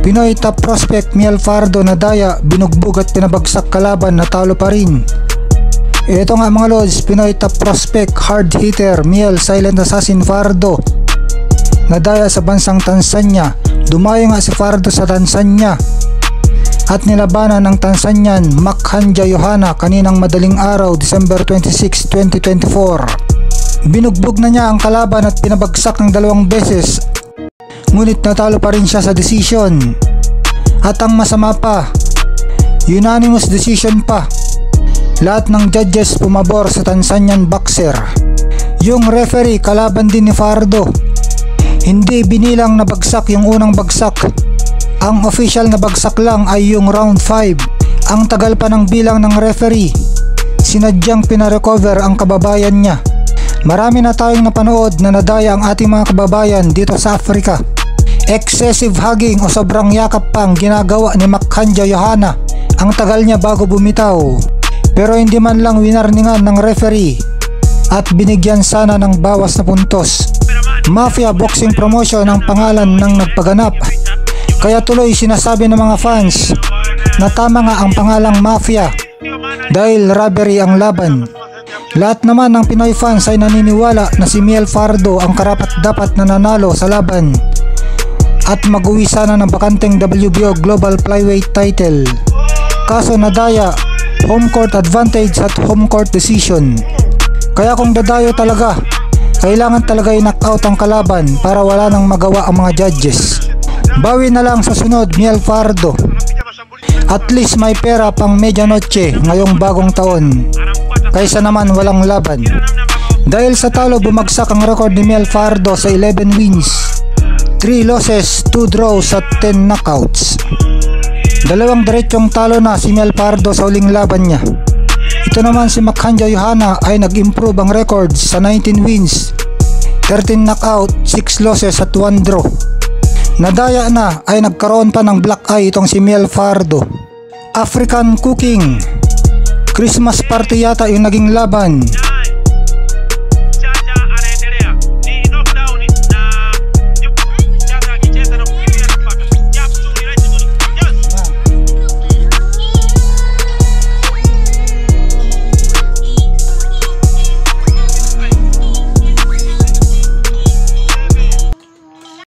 Pinoy top prospect Miel Fardo nadaya, binugbog at pinabagsak kalaban, natalo pa rin. Ito nga mga lods, Pinoy top prospect hard hitter Miel Silent Assassin Fardo nadaya sa bansang Tanzania. Dumayo nga si Fardo sa Tanzania at nilabanan ng Tanzanian Makhanja Yohana kaninang madaling araw, December 26, 2024. Binugbog na niya ang kalaban at pinabagsak ng 2 beses, ngunit natalo pa rin siya sa decision. At ang masama pa, unanimous decision pa. Lahat ng judges pumabor sa Tanzanian boxer. Yung referee kalaban din ni Fardo, hindi binilang na bagsak yung unang bagsak. Ang official na bagsak lang ay yung round 5. Ang tagal pa ng bilang ng referee. Sinadyang pinarecover ang kababayan niya. Marami na tayong napanood na nadaya ang ating mga kababayan dito sa Africa. Excessive hugging o sobrang yakap pang ginagawa ni Makhanja Yohana. Ang tagal niya bago bumitaw. Pero hindi man lang winarningan ng referee at binigyan sana ng bawas na puntos. Mafia Boxing Promotion ang pangalan ng nagpaganap. Kaya tuloy sinasabi ng mga fans na tama nga ang pangalang Mafia dahil robbery ang laban. Lahat naman ng Pinoy fans ay naniniwala na si Miel Fardo ang karapat-dapat na nanalo sa laban at mag-uwi sana ng bakanteng WBO Global Flyweight title. Kaso nadaya, home court advantage at home court decision. Kaya kung dadayo talaga, kailangan talaga i-knockout ang kalaban para wala nang magawa ang mga judges. Bawi na lang sa sunod, Miel Fardo. At least may pera pang medianoche ngayong bagong taon, kaysa naman walang laban. Dahil sa talo, bumagsak ang record ni Miel Fardo sa 11 wins, 3 losses, 2 draws at 10 knockouts. 2 diretsong talo na si Miel Fardo sa uling laban niya. Ito naman si Makhanja Yohana ay nag-improve ang records sa 19 wins, 13 knockout, 6 losses at 1 draw. Nadaya na ay nagkaroon pa ng black eye itong si Miel Fardo. African cooking, Christmas party yata yung naging laban.